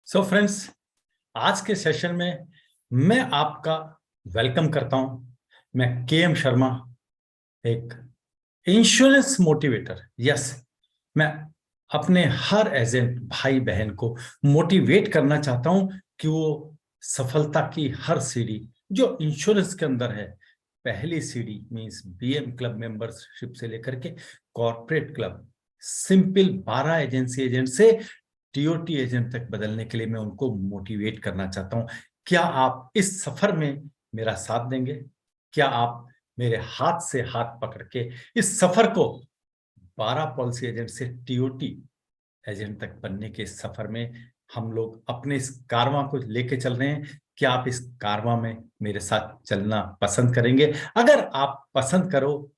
So friends, आज के session में मैं आपका वेलकम करता हूं। मैं के एम शर्मा, एक इंश्योरेंस मोटिवेटर। यस, मैं अपने हर एजेंट भाई बहन को मोटिवेट करना चाहता हूं कि वो सफलता की हर सीढ़ी जो इंश्योरेंस के अंदर है, पहली सीढ़ी मींस बीएम क्लब मेंबरशिप से लेकर के corporate club, simple 12 agency agent से टीओटी एजेंट तक बदलने के लिए मैं उनको मोटिवेट करना चाहता हूं। क्या आप इस सफर में मेरा साथ देंगे? क्या आप मेरे हाथ से हाथ पकड़ के इस सफर को 12 पॉलिसी एजेंट से टीओटी एजेंट तक बनने के सफर में हम लोग अपने इस कारवां को लेके चल रहे हैं? क्या आप इस कारवां में मेरे साथ चलना पसंद करेंगे? अगर आप पसंद करो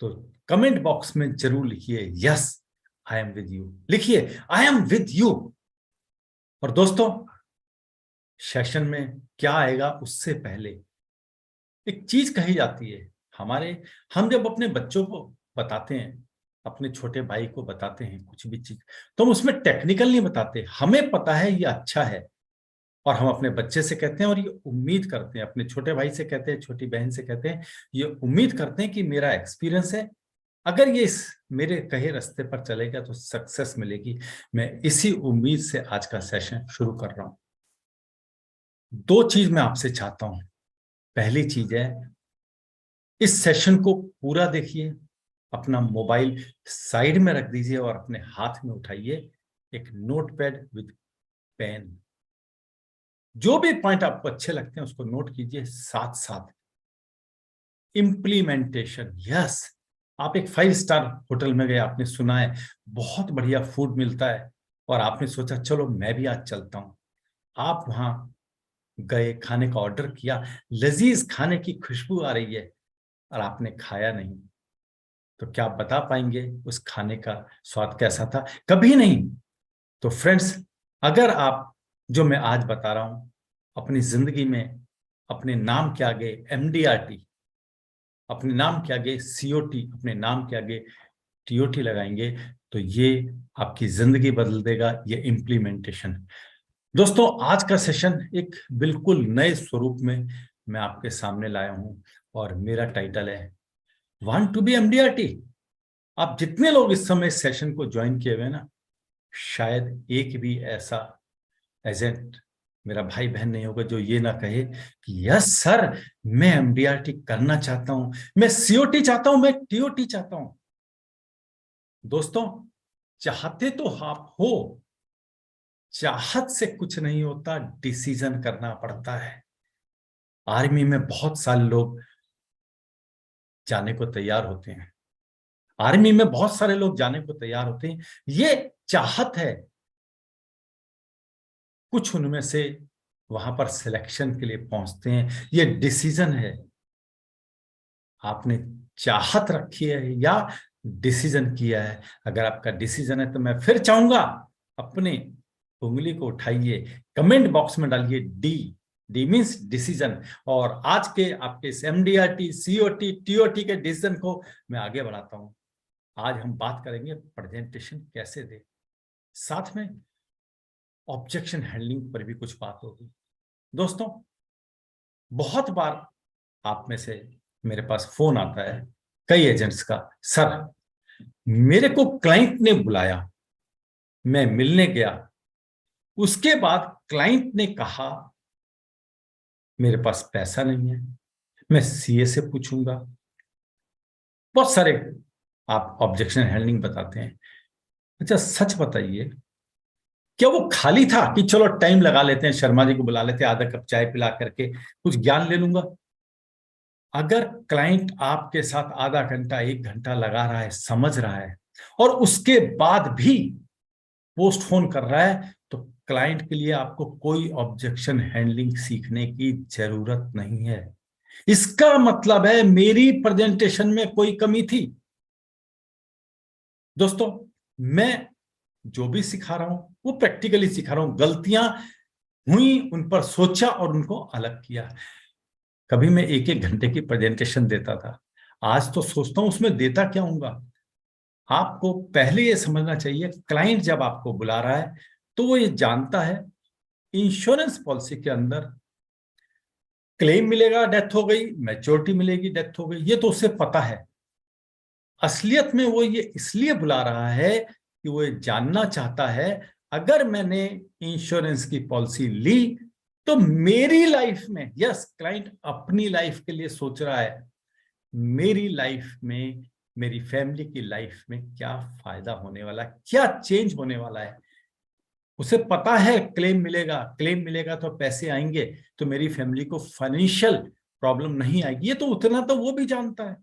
तो कमेंट बॉक्स में जरूर लिखिए yes, I am with you. लिखिए आई एम विद यू। और दोस्तों, सेशन में क्या आएगा उससे पहले एक चीज कही जाती है। हम जब अपने बच्चों को बताते हैं, अपने छोटे भाई को बताते हैं कुछ भी चीज, तो हम उसमें टेक्निकल नहीं बताते। हमें पता है ये अच्छा है और हम अपने बच्चे से कहते हैं और ये उम्मीद करते हैं, अपने छोटे भाई से कहते हैं, छोटी बहन से कहते हैं, ये उम्मीद करते हैं कि मेरा एक्सपीरियंस है, अगर ये इस मेरे कहे रास्ते पर चलेगा तो सक्सेस मिलेगी। मैं इसी उम्मीद से आज का सेशन शुरू कर रहा हूं। दो चीज मैं आपसे चाहता हूं। पहली चीज है, इस सेशन को पूरा देखिए, अपना मोबाइल साइड में रख दीजिए और अपने हाथ में उठाइए एक नोटपैड विद पेन। जो भी पॉइंट आपको अच्छे लगते हैं उसको नोट कीजिए, साथ साथ इम्प्लीमेंटेशन। यस, आप एक 5 स्टार होटल में गए, आपने सुना है बहुत बढ़िया फूड मिलता है और आपने सोचा चलो मैं भी आज चलता हूं। आप वहां गए, खाने का ऑर्डर किया, लजीज खाने की खुशबू आ रही है और आपने खाया नहीं, तो क्या आप बता पाएंगे उस खाने का स्वाद कैसा था? कभी नहीं। तो फ्रेंड्स, अगर आप जो मैं आज बता रहा हूं अपनी जिंदगी में अपने नाम के आगे एमडीआरटी, अपने नाम के आगे सीओटी, अपने नाम के आगे टीओटी लगाएंगे तो ये आपकी जिंदगी बदल देगा, ये इम्प्लीमेंटेशन। दोस्तों, आज का सेशन एक बिल्कुल नए स्वरूप में मैं आपके सामने लाया हूं और मेरा टाइटल है वांट टू बी एमडीआरटी। आप जितने लोग इस समय इस सेशन को ज्वाइन किए हुए ना, शायद एक भी ऐसा एजेंट मेरा भाई बहन नहीं होगा जो ये ना कहे कि यस सर, मैं एमडीआरटी करना चाहता हूं, मैं सीओटी चाहता हूं, मैं टीओटी चाहता हूं। दोस्तों, चाहते तो आप हो, चाहत से कुछ नहीं होता, डिसीजन करना पड़ता है। आर्मी में बहुत सारे लोग जाने को तैयार होते हैं, आर्मी में बहुत सारे लोग जाने को तैयार होते हैं, ये चाहत है। कुछ उनमें से वहां पर सिलेक्शन के लिए पहुंचते हैं, ये डिसीजन है। आपने चाहत रखी है या डिसीजन किया है? अगर आपका डिसीजन है तो मैं फिर चाहूंगा अपने उंगली को उठाइए, कमेंट बॉक्स में डालिए डी। D means decision. और आज के आपके इस एमडीआरटी सीओटी टीओटी के डिसीजन को मैं आगे बढ़ाता हूं। आज हम बात करेंगे प्रेजेंटेशन कैसे दे, साथ में ऑब्जेक्शन हैंडलिंग पर भी कुछ बात होगी। दोस्तों, बहुत बार आप में से मेरे पास फोन आता है कई एजेंट्स का, सर मेरे को क्लाइंट ने बुलाया, मैं मिलने गया, उसके बाद क्लाइंट ने कहा मेरे पास पैसा नहीं है, मैं सीए से पूछूंगा। बहुत सारे आप ऑब्जेक्शन हैंडलिंग बताते हैं। अच्छा सच बताइए, क्या वो खाली था कि चलो टाइम लगा लेते हैं, शर्मा जी को बुला लेते हैं, आधा कप चाय पिला करके कुछ ज्ञान ले लूंगा? अगर क्लाइंट आपके साथ आधा घंटा 1 घंटा लगा रहा है, समझ रहा है, और उसके बाद भी पोस्टपोन कर रहा है, तो क्लाइंट के लिए आपको कोई ऑब्जेक्शन हैंडलिंग सीखने की जरूरत नहीं है। इसका मतलब है मेरी प्रेजेंटेशन में कोई कमी थी। दोस्तों, मैं जो भी सिखा रहा हूं वो प्रैक्टिकली सिखा रहा हूं। गलतियां हुई, उन पर सोचा और उनको अलग किया। कभी मैं 1-1 घंटे की प्रेजेंटेशन देता था, आज तो सोचता हूं उसमें देता क्या हूंगा। आपको पहले ये समझना चाहिए, क्लाइंट जब आपको बुला रहा है तो वो ये जानता है इंश्योरेंस पॉलिसी के अंदर क्लेम मिलेगा, डेथ हो गई, मैच्योरिटी मिलेगी, डेथ हो गई, ये तो उसे पता है। असलियत में वो ये इसलिए बुला रहा है कि वो ये जानना चाहता है, अगर मैंने इंश्योरेंस की पॉलिसी ली तो मेरी लाइफ में, यस क्लाइंट अपनी लाइफ के लिए सोच रहा है, मेरी लाइफ में, मेरी फैमिली की लाइफ में क्या फायदा होने वाला है, क्या चेंज होने वाला है। उसे पता है क्लेम मिलेगा, क्लेम मिलेगा तो पैसे आएंगे, तो मेरी फैमिली को फाइनेंशियल प्रॉब्लम नहीं आएगी, ये तो उतना तो वो भी जानता है।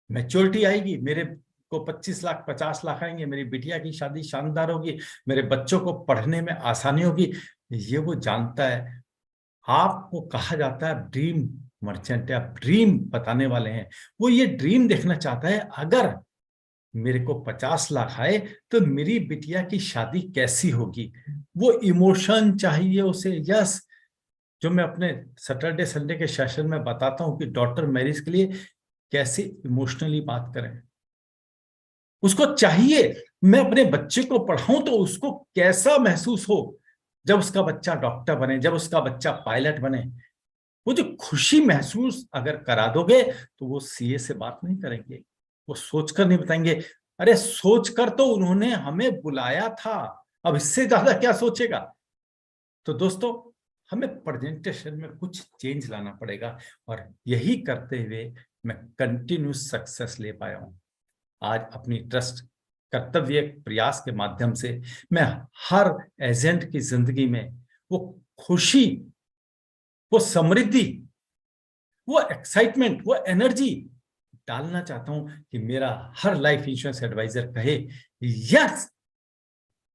मैच्योरिटी आएगी, मेरे को 25 लाख 50 लाख आएंगे, मेरी बिटिया की शादी शानदार होगी, मेरे बच्चों को पढ़ने में आसानी होगी, ये वो जानता है। आपको कहा जाता है ड्रीम मर्चेंट, या ड्रीम बताने वाले हैं। वो ये ड्रीम देखना चाहता है, अगर मेरे को 50 लाख आए तो मेरी बिटिया की शादी कैसी होगी। वो इमोशन चाहिए उसे। यस, जो मैं अपने सैटरडे संडे के सेशन में बताता हूं कि डॉटर मैरिज के लिए कैसे इमोशनली बात करें, उसको चाहिए मैं अपने बच्चे को पढ़ाऊं तो उसको कैसा महसूस हो जब उसका बच्चा डॉक्टर बने, जब उसका बच्चा पायलट बने। वो जो खुशी महसूस अगर करा दोगे तो वो सीए से बात नहीं करेंगे, वो सोचकर नहीं बताएंगे। अरे सोचकर तो उन्होंने हमें बुलाया था, अब इससे ज्यादा क्या सोचेगा। तो दोस्तों, हमें प्रेजेंटेशन में कुछ चेंज लाना पड़ेगा, और यही करते हुए मैं कंटिन्यूस सक्सेस ले पाया हूं। आज अपनी ट्रस्ट कर्तव्य प्रयास के माध्यम से मैं हर एजेंट की जिंदगी में वो खुशी, वो समृद्धि, वो एक्साइटमेंट, वो एनर्जी डालना चाहता हूं कि मेरा हर लाइफ इंश्योरेंस एडवाइजर कहे, yes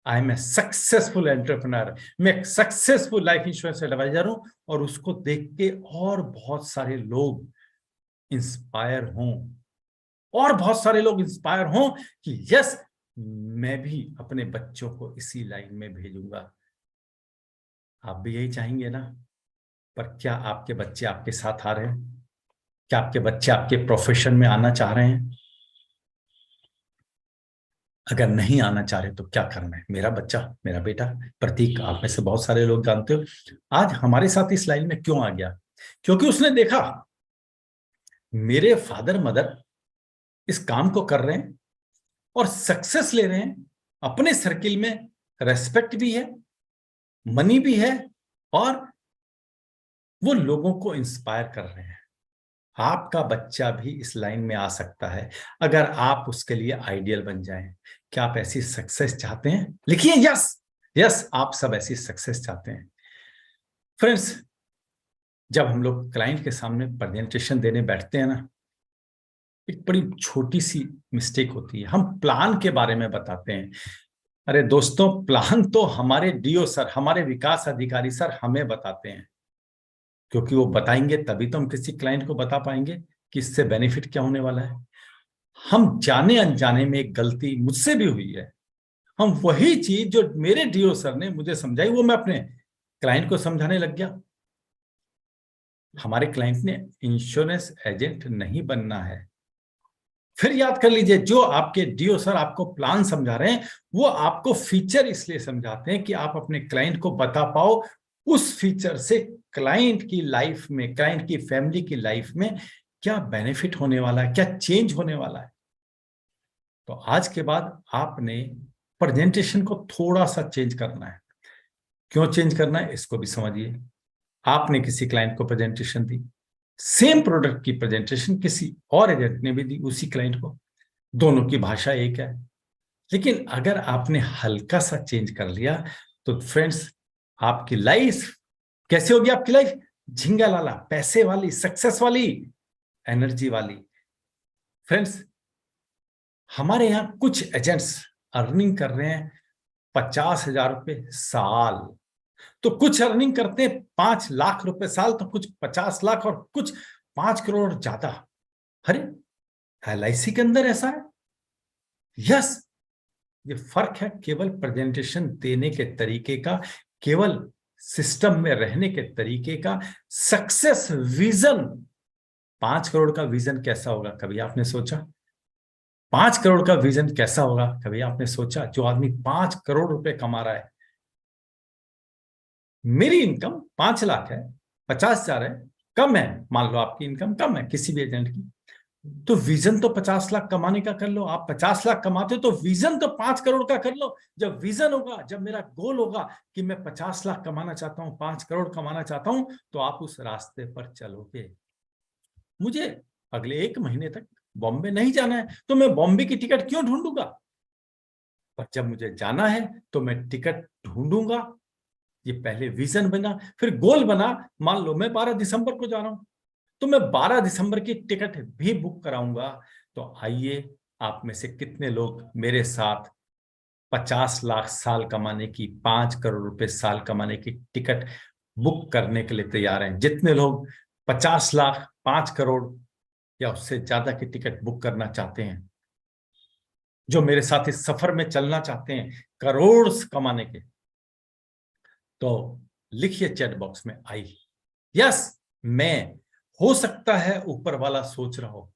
I am a successful entrepreneur, मैं एक सक्सेसफुल लाइफ इंश्योरेंस एडवाइजर हूं, और उसको देख के और बहुत सारे लोग इंस्पायर हों, और बहुत सारे लोग इंस्पायर हों कि यस मैं भी अपने बच्चों को इसी लाइन में भेजूंगा। आप भी यही चाहेंगे ना? पर क्या आपके बच्चे आपके साथ आ रहे हैं? क्या आपके बच्चे आपके प्रोफेशन में आना चाह रहे हैं? अगर नहीं आना चाह रहे तो क्या करना है? मेरा बच्चा, मेरा बेटा प्रतीक, आप में से बहुत सारे लोग जानते हो, आज हमारे साथ इस लाइन में क्यों आ गया? क्योंकि उसने देखा मेरे फादर मदर इस काम को कर रहे हैं और सक्सेस ले रहे हैं, अपने सर्किल में रेस्पेक्ट भी है, मनी भी है, और वो लोगों को इंस्पायर कर रहे हैं। आपका बच्चा भी इस लाइन में आ सकता है अगर आप उसके लिए आइडियल बन जाएं। क्या आप ऐसी सक्सेस चाहते हैं? लिखिए यस, यस आप सब ऐसी सक्सेस चाहते हैं। फ्रेंड्स, जब हम लोग क्लाइंट के सामने प्रेजेंटेशन देने बैठते हैं ना, एक बड़ी छोटी सी मिस्टेक होती है, हम प्लान के बारे में बताते हैं। अरे दोस्तों, प्लान तो हमारे डीओ सर, हमारे विकास अधिकारी सर हमें बताते हैं, क्योंकि वो बताएंगे तभी तो हम किसी क्लाइंट को बता पाएंगे कि इससे बेनिफिट क्या होने वाला है। हम जाने अनजाने में एक गलती मुझसे भी हुई है, हम वही चीज जो मेरे डीओ सर ने मुझे समझाई वो मैं अपने क्लाइंट को समझाने लग गया। हमारे क्लाइंट ने इंश्योरेंस एजेंट नहीं बनना है। फिर याद कर लीजिए, जो आपके डीओ सर आपको प्लान समझा रहे हैं वो आपको फीचर इसलिए समझाते हैं कि आप अपने क्लाइंट को बता पाओ उस फीचर से क्लाइंट की लाइफ में, क्लाइंट की फैमिली की लाइफ में क्या बेनिफिट होने वाला है, क्या चेंज होने वाला है। तो आज के बाद आपने प्रेजेंटेशन को थोड़ा सा चेंज करना है। क्यों चेंज करना है इसको भी समझिए। आपने किसी क्लाइंट को प्रेजेंटेशन दी, सेम प्रोडक्ट की प्रेजेंटेशन किसी और एजेंट ने भी दी उसी क्लाइंट को, दोनों की भाषा एक है, लेकिन अगर आपने हल्का सा चेंज कर लिया तो फ्रेंड्स आपकी लाइफ कैसे होगी? आपकी लाइफ झिंगा लाला, पैसे वाली, सक्सेस वाली, एनर्जी वाली। फ्रेंड्स, हमारे यहां कुछ एजेंट्स अर्निंग कर रहे हैं 50,000 रुपए साल, तो कुछ अर्निंग करते हैं 5 लाख रुपए साल, तो कुछ 50 लाख, और कुछ 5 करोड़ ज्यादा। अरे एलआईसी के अंदर ऐसा है। यस, ये फर्क है केवल प्रेजेंटेशन देने के तरीके का, केवल सिस्टम में रहने के तरीके का। सक्सेस विजन, 5 करोड़ का विजन कैसा होगा कभी आपने सोचा? 5 करोड़ का विजन कैसा होगा कभी आपने सोचा? जो आदमी 5 करोड़ रुपए कमा रहा है, मेरी इनकम 5 लाख है, 50,000 है, कम है, मान लो आपकी इनकम कम है किसी भी एजेंट की, तो विजन तो 50 लाख कमाने का कर लो। आप 50 लाख कमाते हो तो विजन तो 5 करोड़ का कर लो। जब विजन होगा, जब मेरा गोल होगा कि मैं 50 लाख कमाना चाहता हूं, 5 करोड़ कमाना चाहता हूं, तो आप उस रास्ते पर चलोगे। मुझे अगले 1 महीने तक बॉम्बे नहीं जाना है, तो मैं बॉम्बे की टिकट क्यों ढूंढूंगा? पर जब मुझे जाना है तो मैं टिकट ढूंढूंगा। ये पहले विजन बना, फिर गोल बना। मान लो मैं 12 दिसंबर को जा रहा हूं, तो मैं 12 दिसंबर की टिकट भी बुक कराऊंगा। तो आइए, आप में से कितने लोग मेरे साथ 50 लाख साल कमाने की, 5 करोड़ रुपए साल कमाने की टिकट बुक करने के लिए तैयार हैं? जितने लोग 50 लाख, 5 करोड़ या उससे ज्यादा की टिकट बुक करना चाहते हैं, जो मेरे साथ इस सफर में चलना चाहते हैं करोड़ कमाने के, तो लिखिए चैट बॉक्स में आई, यस मैं। हो सकता है ऊपर वाला सोच रहा हो।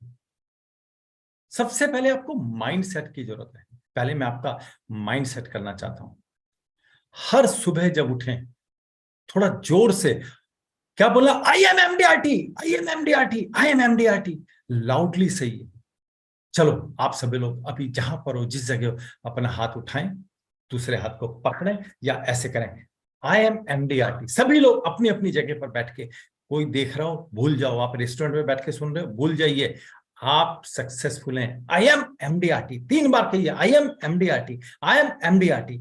सबसे पहले आपको माइंड सेट की जरूरत है। पहले मैं आपका माइंड सेट करना चाहता हूं। हर सुबह जब उठें, थोड़ा जोर से, क्या बोला? I am MDRT, I am MDRT, I am MDRT, loudly सही है। चलो आप सभी लोग अभी जहां पर हो, जिस जगह हो, अपना हाथ उठाएं, दूसरे हाथ को पकड़ें या ऐसे करें, आई एम एमडीआरटी। सभी लोग अपनी अपनी जगह पर बैठ के, कोई देख रहा हो भूल जाओ, आप रेस्टोरेंट में बैठ के सुन रहे हो भूल जाइए, आप सक्सेसफुल हैं। आई एम एमडीआरटी 3 बार कहिए, I am MDRT, I am MDRT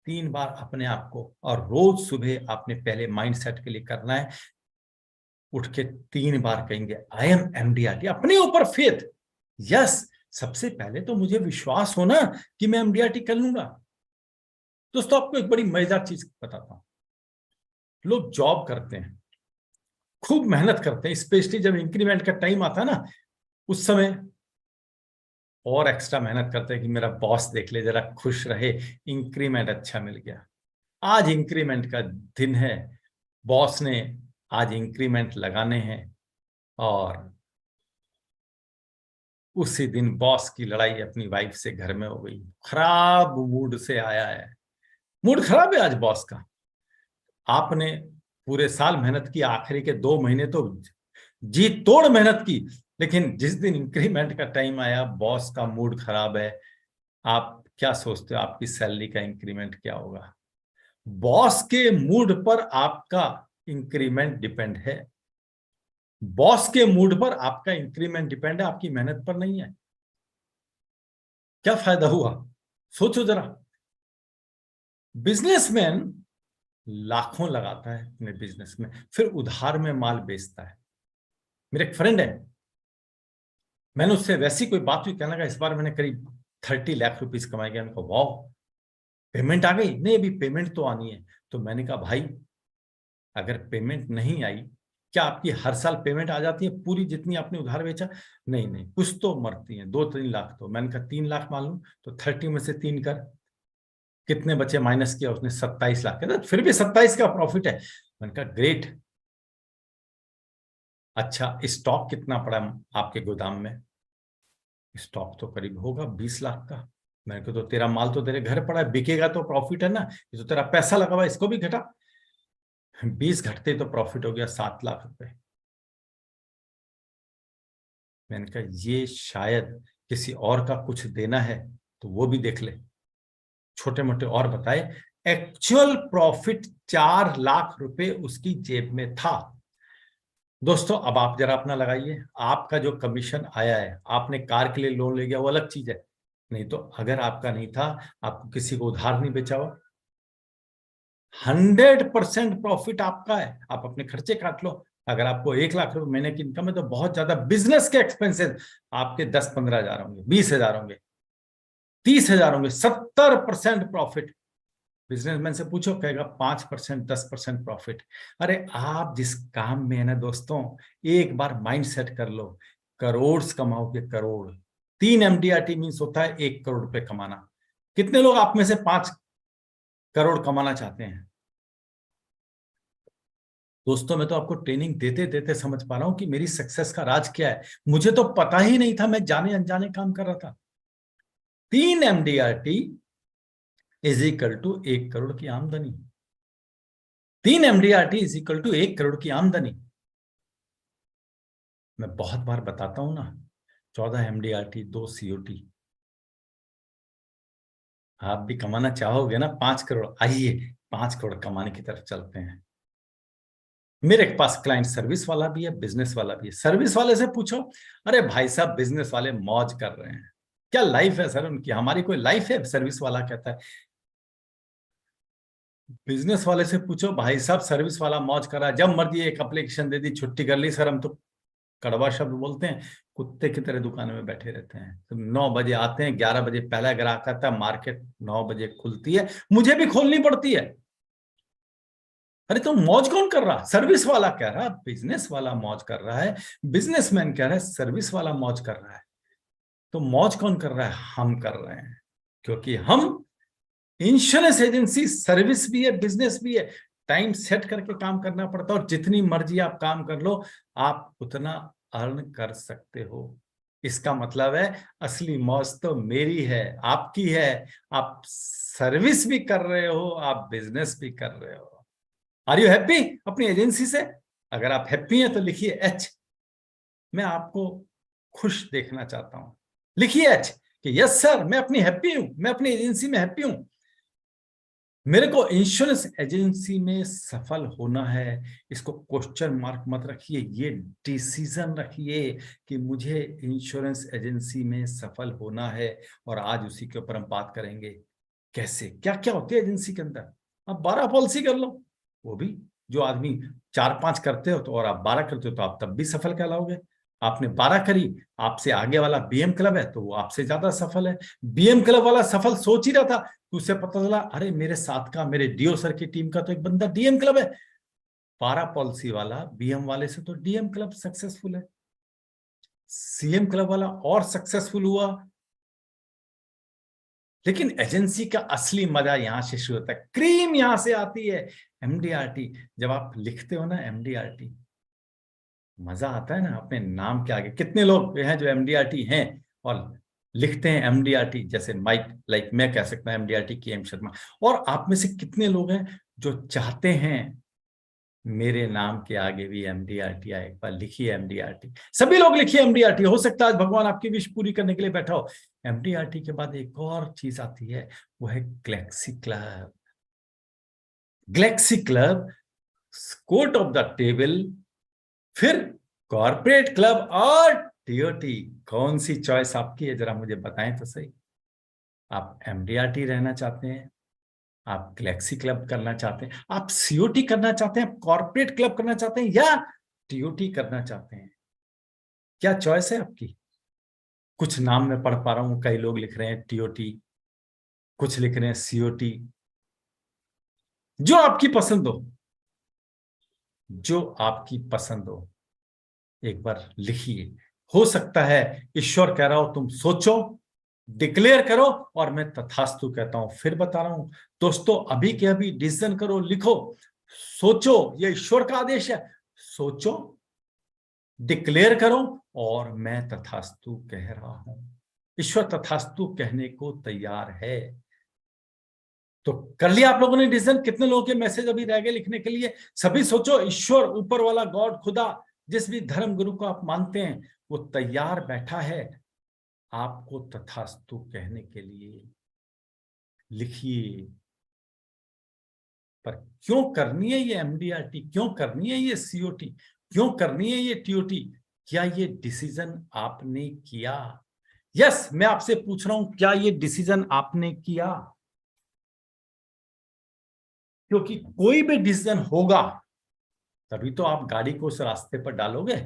3 बार अपने आप को। और रोज सुबह आपने पहले माइंड सेट के लिए करना है, उठ के 3 बार कहेंगे आई एम एमडीआरटी, अपने ऊपर फेथ। यस, सबसे पहले तो मुझे विश्वास होना कि मैं एमडीआरटी कर लूंगा। दोस्तों आपको एक बड़ी मजेदार चीज बताता हूं। लोग जॉब करते हैं, खूब मेहनत करते हैं, स्पेशली जब इंक्रीमेंट का टाइम आता है ना, उस समय और एक्स्ट्रा मेहनत करते हैं कि मेरा बॉस देख ले, जरा खुश रहे, इंक्रीमेंट अच्छा मिल गया। आज इंक्रीमेंट का दिन है, बॉस ने आज इंक्रीमेंट लगाने हैं, और उसी दिन बॉस की लड़ाई अपनी वाइफ से घर में हो गई। खराब मूड से आया है, मूड खराब है आज बॉस का। आपने पूरे साल मेहनत की, आखिरी के 2 महीने तो जी तोड़ मेहनत की, लेकिन जिस दिन इंक्रीमेंट का टाइम आया, बॉस का मूड खराब है। आप क्या सोचते हो आपकी सैलरी का इंक्रीमेंट क्या होगा? बॉस के मूड पर आपका इंक्रीमेंट डिपेंड है। बॉस के मूड पर आपका इंक्रीमेंट डिपेंड है, आपकी मेहनत पर नहीं है। क्या फायदा हुआ? सोचो जरा। बिजनेसमैन लाखों लगाता है अपने बिजनेस में, फिर उधार में माल बेचता है। मेरे एक फ्रेंड है, मैंने उससे वैसी कोई बात हुई, कहने लगा इस बार मैंने करीब 30 लाख रुपीस कमाए गए। उनको वाह, पेमेंट आ गई? नहीं, अभी पेमेंट तो आनी है। तो मैंने कहा भाई, अगर पेमेंट नहीं आई, क्या आपकी हर साल पेमेंट आ जाती है पूरी जितनी आपने उधार बेचा? नहीं नहीं, कुछ तो मरती है, 2-3 लाख। तो मैंने कहा 3 लाख मान लूं, तो 30 में से 3 कर, कितने बचे? माइनस किया उसने, 27 लाख। कहता फिर भी 27 का प्रॉफिट है। मैंने कहा ग्रेट। अच्छा, स्टॉक कितना पड़ा आपके गोदाम में? स्टॉक तो करीब होगा 20 लाख का। मैंने कहा तो तेरा माल तो तेरे घर पड़ा है, बिकेगा तो प्रॉफिट है ना, ये तो तेरा पैसा लगा हुआ है, इसको भी घटा। 20 घटते तो प्रॉफिट हो गया 7 लाख रुपए। मैंने कहा ये शायद किसी और का कुछ देना है तो वो भी देख ले। छोटे मोटे और बताए, एक्चुअल प्रॉफिट 4 लाख रुपए उसकी जेब में था। दोस्तों अब आप जरा अपना लगाइए, आपका जो कमीशन आया है, आपने कार के लिए लोन ले गया वो अलग चीज है, नहीं तो अगर आपका नहीं था, आपको किसी को उधार नहीं बेचा हुआ, 100% प्रॉफिट आपका है। आप अपने खर्चे काट लो। अगर आपको 1 लाख रुपए महीने की इनकम है तो बहुत ज्यादा बिजनेस के एक्सपेंसेस आपके 10-15 हजार होंगे, 20 हजार होंगे, 30 हजार होंगे। 70% प्रॉफिट। बिजनेसमैन से पूछो, कहेगा 5%, 10% प्रॉफिट। अरे आप जिस काम में है ना दोस्तों, एक बार माइंड सेट कर लो, करोड़ कमाओगे, करोड़। 3 एमडीआरटी मीन्स होता है 1 करोड़ रुपए कमाना। कितने लोग आप में से 5 करोड़ कमाना चाहते हैं? दोस्तों मैं तो आपको ट्रेनिंग देते देते समझ पा रहा हूं कि मेरी सक्सेस का राज क्या है। मुझे तो पता ही नहीं था, मैं जाने अनजाने काम कर रहा था। 3 MDRT is equal to 1 crore की आमदनी। 3 MDRT is equal to 1 crore की आमदनी। मैं बहुत बार बताता हूं ना, 14 MDRT, 2 COT। आप भी कमाना चाहोगे ना 5 करोड़, आइए 5 करोड़ कमाने की तरफ चलते हैं। मेरे पास क्लाइंट सर्विस वाला भी है, बिजनेस वाला भी है। सर्विस वाले से पूछो, अरे भाई साहब बिजनेस वाले मौज कर रहे हैं, क्या लाइफ है सर उनकी, हमारी कोई लाइफ है? सर्विस वाला कहता है। बिजनेस वाले से पूछो, भाई साहब सर्विस वाला मौज कर रहा है, जब मर्जी एक एप्लीकेशन दे दी, छुट्टी कर ली सर। हम तो कड़वा शब्द बोलते हैं, कुत्ते की तरह दुकान में बैठे रहते हैं। तो 9 बजे आते हैं, 11 बजे पहला ग्राहक आता है, मार्केट 9 बजे खुलती है, मुझे भी खोलनी पड़ती है। अरे तो मौज कौन कर रहा? सर्विस वाला कह रहा है, बिजनेस वाला मौज कर रहा है। बिजनेसमैन कह रहा है, सर्विस वाला मौज कर रहा है। तो मौज कौन कर रहा है? हम कर रहे हैं, क्योंकि हम इंश्योरेंस एजेंसी, सर्विस भी है, बिजनेस भी है। टाइम सेट करके काम करना पड़ता है, और जितनी मर्जी आप काम कर लो, आप उतना अर्न कर सकते हो। इसका मतलब है असली मौज तो मेरी है, आपकी है। आप सर्विस भी कर रहे हो, आप बिजनेस भी कर रहे हो। आर यू हैप्पी अपनी एजेंसी से? अगर आप हैप्पी हैं तो लिखिए एच। मैं आपको खुश देखना चाहता हूं, लिखिए एच कि यस सर, मैं अपनी हैप्पी हूं, मैं अपनी एजेंसी में हैप्पी हूं। मेरे को इंश्योरेंस एजेंसी में सफल होना है। इसको क्वेश्चन मार्क मत रखिए, ये डिसीजन रखिए कि मुझे इंश्योरेंस एजेंसी में सफल होना है। और आज उसी के ऊपर हम बात करेंगे, कैसे, क्या क्या होती है एजेंसी के अंदर। आप 12 पॉलिसी कर लो, वो भी, जो आदमी 4-5 करते हो तो, और आप 12 करते हो तो आप तब भी सफल कहलाओगे। आपने 12 करी, आपसे आगे वाला BM क्लब है तो वो आपसे ज्यादा सफल है। BM क्लब वाला सफल सोच ही रहा था, तो उसे पता चला अरे मेरे साथ का, मेरे DO सर की टीम का तो एक बंदा DM क्लब है। 12 पॉलिसी वाला BM वाले से तो DM क्लब सक्सेसफुल है। CM क्लब वाला और सक्सेसफुल हुआ। लेकिन एजेंसी का असली मजा यहां से शुरू होता है, क्रीम यहां से आती है। MDRT, जब आप लिखते हो ना MDRT, मजा आता है ना अपने नाम के आगे। कितने लोग हैं जो MDRT हैं और लिखते हैं MDRT, जैसे माइक, लाइक मैं कह सकता हूं MDRT KM शर्मा। और आप में से कितने लोग हैं जो चाहते हैं मेरे नाम के आगे भी MDRT आए? एक बार लिखिए MDRT, सभी लोग लिखिए MDRT। हो सकता है आज भगवान आपकी विश पूरी करने के लिए बैठा हो। MDRT के बाद एक और चीज आती है, वो है Galaxy club. Galaxy club, court of the table, फिर कॉर्पोरेट क्लब और TOT। कौन सी चॉइस आपकी है, जरा मुझे बताएं तो सही। आप MDRT रहना चाहते हैं, आप गैलेक्सी क्लब करना चाहते हैं, आप COT करना चाहते हैं, कॉर्पोरेट क्लब करना चाहते हैं, या TOT करना चाहते हैं? क्या चॉइस है आपकी? कुछ नाम मैं पढ़ पा रहा हूं, कई लोग लिख रहे हैं TOT, कुछ लिख रहे हैं COT। जो आपकी पसंद हो, जो आपकी पसंद हो, एक बार लिखिए। हो सकता है ईश्वर कह रहा हो तुम सोचो, डिक्लेयर करो, और मैं तथास्तु कहता हूं। फिर बता रहा हूं दोस्तों, अभी के अभी डिसीजन करो, लिखो, सोचो, ये ईश्वर का आदेश है। सोचो, डिक्लेयर करो, और मैं तथास्तु कह रहा हूं। ईश्वर तथास्तु कहने को तैयार है। तो कर लिया आप लोगों ने डिसीजन? कितने लोगों के मैसेज अभी रह गए लिखने के लिए? सभी सोचो, ईश्वर, ऊपर वाला गॉड, खुदा, जिस भी धर्म गुरु को आप मानते हैं, वो तैयार बैठा है आपको तथास्तु कहने के लिए। लिखिए। पर क्यों करनी है ये MDRT, क्यों करनी है ये COT, क्यों करनी है ये TOT? क्या ये डिसीजन आपने किया? यस, मैं आपसे पूछ रहा हूं, क्या ये डिसीजन आपने किया? क्योंकि कोई भी डिसीजन होगा तभी तो आप गाड़ी को उस रास्ते पर डालोगे।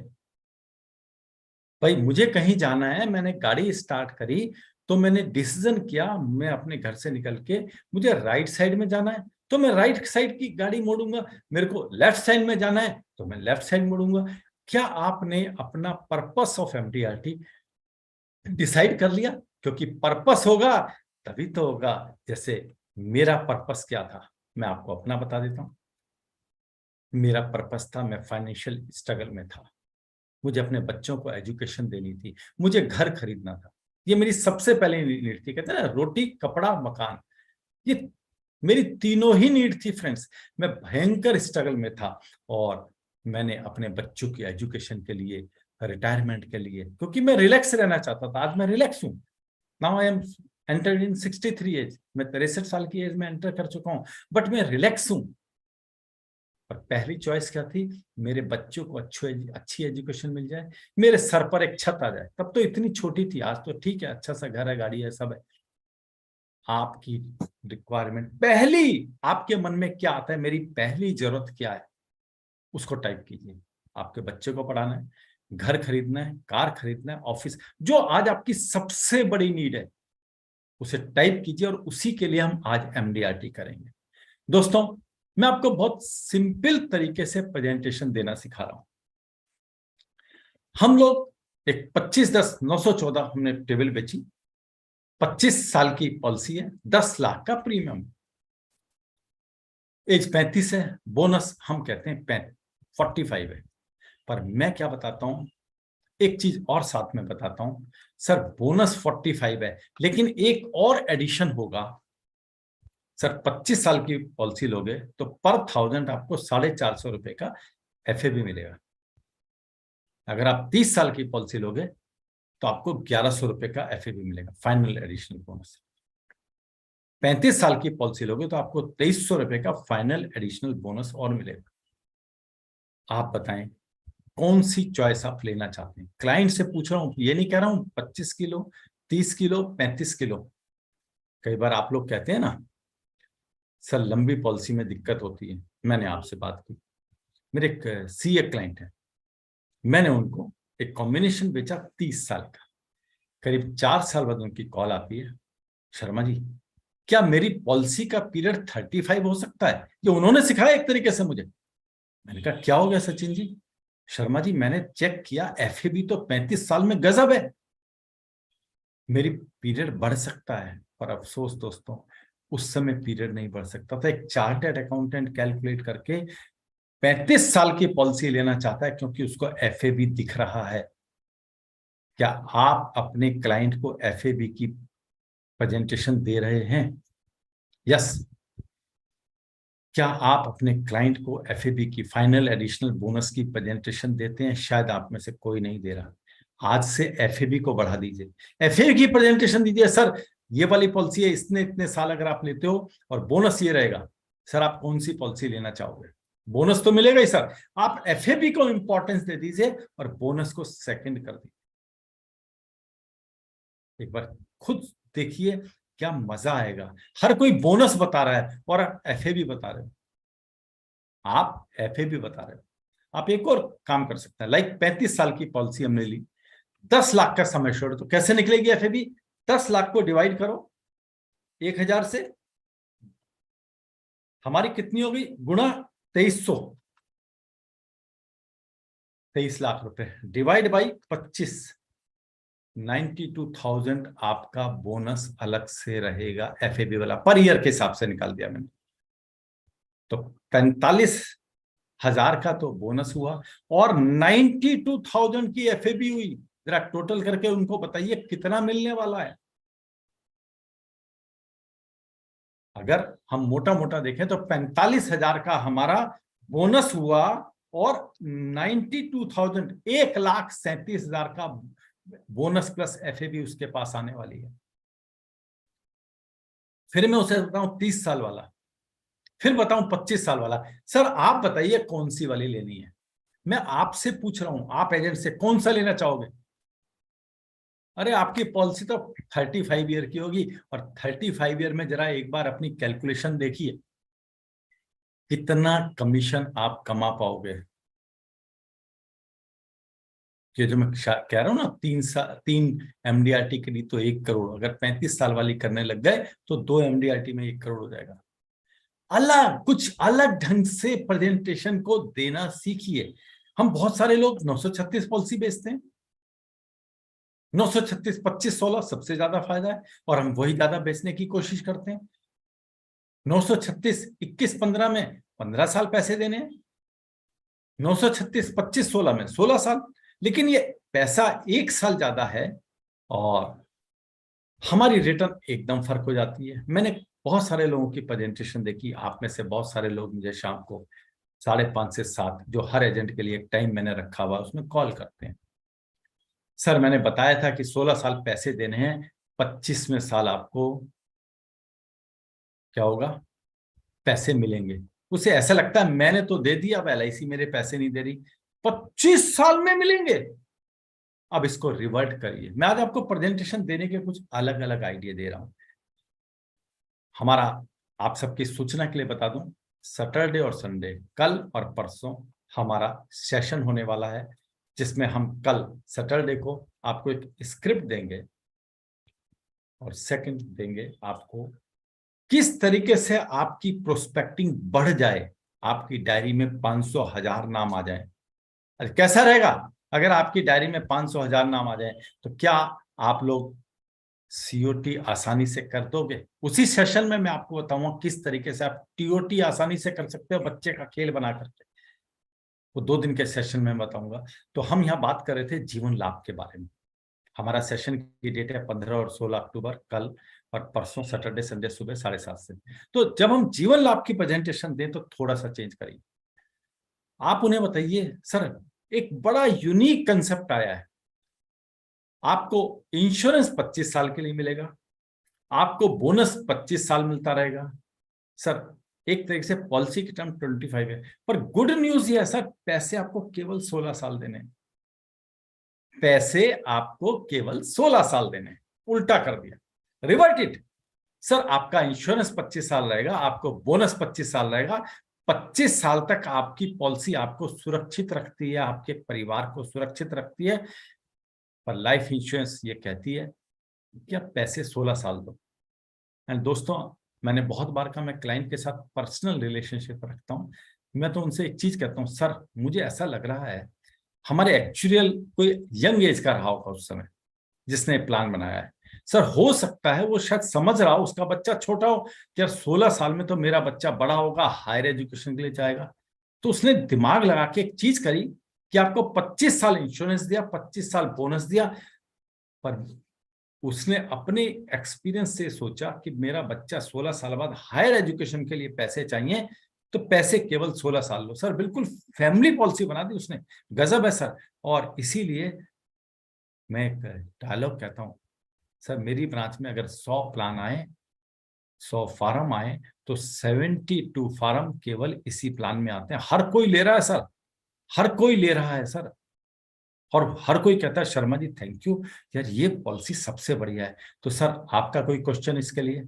भाई मुझे कहीं जाना है, मैंने गाड़ी स्टार्ट करी, तो मैंने डिसीजन किया, मैं अपने घर से निकल के मुझे राइट साइड में जाना है तो मैं राइट साइड की गाड़ी मोड़ूंगा, मेरे को लेफ्ट साइड में जाना है तो मैं लेफ्ट साइड मोड़ूंगा। क्या आपने अपना पर्पस ऑफ MDRT डिसाइड कर लिया? क्योंकि पर्पस होगा तभी तो होगा। जैसे मेरा पर्पस क्या था, मैं आपको अपना बता देता हूं। मेरा पर्पस था, मैं फाइनेंशियल स्ट्रगल में था, मुझे अपने बच्चों को एजुकेशन देनी थी, मुझे घर खरीदना था। ये मेरी सबसे पहले नीड थी। कहते हैं ना, रोटी कपड़ा मकान, ये मेरी तीनों ही नीड थी फ्रेंड्स। मैं भयंकर स्ट्रगल में था और मैंने अपने बच्चों की एजुकेशन के लिए, रिटायरमेंट के लिए, क्योंकि मैं रिलैक्स रहना चाहता था। आज मैं रिलैक्स हूं। Now I am entered in 63 age. मैं 63 साल की एज में एंटर कर चुका हूं, बट मैं रिलैक्स हूं। और पहली चॉइस क्या थी? मेरे बच्चों को अच्छी एजुकेशन मिल जाए, मेरे सर पर एक छत आ जाए। तब तो इतनी छोटी थी, आज तो ठीक है, अच्छा सा घर है, गाड़ी है, सब है। आपकी रिक्वायरमेंट पहली, आपके मन में क्या आता है, मेरी पहली जरूरत क्या है, उसको टाइप कीजिए। आपके बच्चे को पढ़ाना है, घर खरीदना है, कार खरीदना है, ऑफिस, जो आज आपकी सबसे बड़ी नीड है, उसे टाइप कीजिए। और उसी के लिए हम आज एमडीआरटी करेंगे। दोस्तों, मैं आपको बहुत सिंपल तरीके से प्रेजेंटेशन देना सिखा रहा हूं। हम लोग एक 25-10-914 हमने टेबल बेची, 25 साल की पॉलिसी है, 10 लाख का प्रीमियम, एज 35 है, बोनस हम कहते हैं 45 है। पर मैं क्या बताता हूं, एक चीज और साथ में बताता हूं, सर बोनस 45 है, लेकिन एक और एडिशन होगा। सर 25 साल की पॉलिसी लोगे तो पर 1000 आपको 450 रुपए का एफए भी मिलेगा। अगर आप 30 साल की पॉलिसी लोगे तो आपको 1100 रुपए का एफए भी मिलेगा, फाइनल एडिशनल बोनस। 35 साल की पॉलिसी लोगे तो आपको 2300 रुपए का फाइनल एडिशनल बोनस और मिलेगा। आप बताएं कौन सी चॉइस आप लेना चाहते हैं? क्लाइंट से पूछ रहा हूं, ये नहीं कह रहा हूं 25 किलो, 30 किलो, 35 किलो। कई बार आप लोग कहते हैं ना, सर लंबी पॉलिसी में दिक्कत होती है। मैंने आपसे बात की, मेरे एक सीए क्लाइंट है, मैंने उनको एक कॉम्बिनेशन बेचा 30 साल का। करीब 4 साल बाद उनकी कॉल आती है, शर्मा जी क्या मेरी पॉलिसी का पीरियड 35 हो सकता है? ये उन्होंने सिखाया एक तरीके से मुझे। मैंने कहा क्या हो गया सचिन जी? शर्मा जी मैंने चेक किया, एफए तो 35 साल में गजब है, मेरी पीरियड बढ़ सकता है। पर अफसोस दोस्तों, उस समय पीरियड नहीं बढ़ सकता था। एक चार्टर्ड अकाउंटेंट कैलकुलेट करके 35 साल की पॉलिसी लेना चाहता है, क्योंकि उसको एफए भी दिख रहा है। क्या आप अपने क्लाइंट को एफए की प्रेजेंटेशन दे रहे हैं? यस। क्या आप अपने क्लाइंट को एफएबी की, फाइनल एडिशनल बोनस की प्रेजेंटेशन देते हैं? शायद आप में से कोई नहीं दे रहा। आज से एफएबी को बढ़ा दीजिए, एफए की प्रेजेंटेशन दीजिए। सर ये वाली पॉलिसी है, इतने इतने साल अगर आप लेते हो और बोनस ये रहेगा, सर आप कौन सी पॉलिसी लेना चाहोगे? बोनस तो मिलेगा ही सर। आप एफएबी को इंपॉर्टेंस दे दीजिए और बोनस को सेकंड कर दीजिए। एक बार खुद देखिए क्या मजा आएगा। हर कोई बोनस बता रहा है और एफए भी बता रहे हो, आप एफए भी बता रहे हो। आप एक और काम कर सकते हैं, लाइक 35 साल की पॉलिसी हमने ली, 10 लाख का समय छोड़, तो कैसे निकलेगी एफए? 10 लाख को डिवाइड करो 1000 से, हमारी कितनी होगी, गुणा 2300, 23 लाख रुपए डिवाइड बाई 25, 92,000 आपका बोनस अलग से रहेगा एफएबी वाला, पर ईयर के हिसाब से निकाल दिया मैंने। तो 45,000 का तो बोनस हुआ और 92,000 की एफएबी हुई। जरा टोटल करके उनको बताइए कितना मिलने वाला है। अगर हम मोटा मोटा देखें तो 45,000 का हमारा बोनस हुआ और 92,000, 1,37,000 का बोनस प्लस एफएबी उसके पास आने वाली है। फिर मैं उसे बताऊं 30 साल वाला, फिर बताऊं 25 साल वाला। सर आप बताइए कौन सी वाली लेनी है? मैं आपसे पूछ रहा हूं, आप एजेंट से कौन सा लेना चाहोगे? अरे आपकी पॉलिसी तो 35 ईयर की होगी, और 35 ईयर में जरा एक बार अपनी कैलकुलेशन देखिए, कितना कमीशन आप कमा पाओगे। ये जो मैं कह रहा हूं ना, 3 एमडीआरटी के लिए तो 1 करोड़, अगर 35 साल वाली करने लग गए तो 2 एमडीआरटी में 1 करोड़ हो जाएगा। अलग कुछ अलग ढंग से प्रेजेंटेशन को देना सीखिए। हम बहुत सारे लोग 936 पॉलिसी बेचते हैं, 936, 25-16 सबसे ज्यादा फायदा है, और हम वही ज्यादा बेचने की कोशिश करते हैं। 936 21-15 में 15 साल पैसे देने हैं, 936 25-16 में 16 साल, लेकिन ये पैसा 1 साल ज्यादा है और हमारी रिटर्न एकदम फर्क हो जाती है। मैंने बहुत सारे लोगों की प्रेजेंटेशन देखी, आप में से बहुत सारे लोग मुझे शाम को 5:30 से 7 जो हर एजेंट के लिए एक टाइम मैंने रखा हुआ उसमें कॉल करते हैं। सर मैंने बताया था कि 16 साल पैसे देने हैं, 25वें साल आपको क्या होगा, पैसे मिलेंगे। उसे ऐसा लगता है मैंने तो दे दिया, अब LIC मेरे पैसे नहीं दे रही, 25 साल में मिलेंगे। अब इसको रिवर्ट करिए। मैं आज आपको प्रेजेंटेशन देने के कुछ अलग अलग आइडिया दे रहा हूं। हमारा, आप सबकी सूचना के लिए बता दूं, सैटरडे और संडे, कल और परसों हमारा सेशन होने वाला है, जिसमें हम कल सैटरडे को आपको एक स्क्रिप्ट देंगे और सेकंड देंगे आपको किस तरीके से आपकी प्रोस्पेक्टिंग बढ़ जाए, आपकी डायरी में 500,000 नाम आ जाए। अरे कैसा रहेगा अगर आपकी डायरी में 500,000 नाम आ जाए, तो क्या आप लोग COT आसानी से कर दोगे? उसी सेशन में मैं आपको बताऊंगा किस तरीके से आप TOT आसानी से कर सकते हो, बच्चे का खेल बना करके। वो 2 दिन के सेशन में बताऊंगा। तो हम यहाँ बात कर रहे थे जीवन लाभ के बारे में। हमारा सेशन की डेट है 15 और 16 अक्टूबर, कल और परसों सैटरडे संडे सुबह 7:30 से। तो जब हम जीवन लाभ की प्रेजेंटेशन दें तो थोड़ा सा चेंज करिए। आप उन्हें बताइए सर एक बड़ा यूनिक कंसेप्ट आया है, आपको इंश्योरेंस 25 साल के लिए मिलेगा, आपको बोनस 25 साल मिलता रहेगा। सर एक तरीके से पॉलिसी की टर्म 25 है, पर गुड न्यूज ये है सर, पैसे आपको केवल 16 साल देने, पैसे आपको केवल 16 साल देने। उल्टा कर दिया, रिवर्ट इट। सर आपका इंश्योरेंस 25 साल रहेगा, आपको बोनस 25 साल रहेगा, 25 साल तक आपकी पॉलिसी आपको सुरक्षित रखती है, आपके परिवार को सुरक्षित रखती है। पर लाइफ इंश्योरेंस ये कहती है कि आप पैसे 16 साल दो। एंड दोस्तों, मैंने बहुत बार कहा मैं क्लाइंट के साथ पर्सनल रिलेशनशिप रखता हूं। मैं तो उनसे एक चीज कहता हूं, सर मुझे ऐसा लग रहा है हमारे एक्चुअल कोई यंग एज का रहा होगा उस समय जिसने प्लान बनाया है। सर हो सकता है वो शायद समझ रहा हो, उसका बच्चा छोटा हो कि यार 16 साल में तो मेरा बच्चा बड़ा होगा, हायर एजुकेशन के लिए जाएगा। तो उसने दिमाग लगा के एक चीज करी कि आपको 25 साल इंश्योरेंस दिया, 25 साल बोनस दिया। पर उसने अपने एक्सपीरियंस से सोचा कि मेरा बच्चा 16 साल बाद हायर एजुकेशन के लिए पैसे चाहिए, तो पैसे केवल 16 साल लो। सर बिल्कुल फैमिली पॉलिसी बना दी उसने, गजब है सर। और इसीलिए मैं एक डायलॉग कहता हूं, सर मेरी ब्रांच में अगर 100 प्लान आए, 100 फार्म आए, तो 72 फार्म केवल इसी प्लान में आते हैं। हर कोई ले रहा है सर, हर कोई ले रहा है सर। और हर कोई कहता है शर्मा जी थैंक यू यार, ये पॉलिसी सबसे बढ़िया है। तो सर आपका कोई क्वेश्चन इसके लिए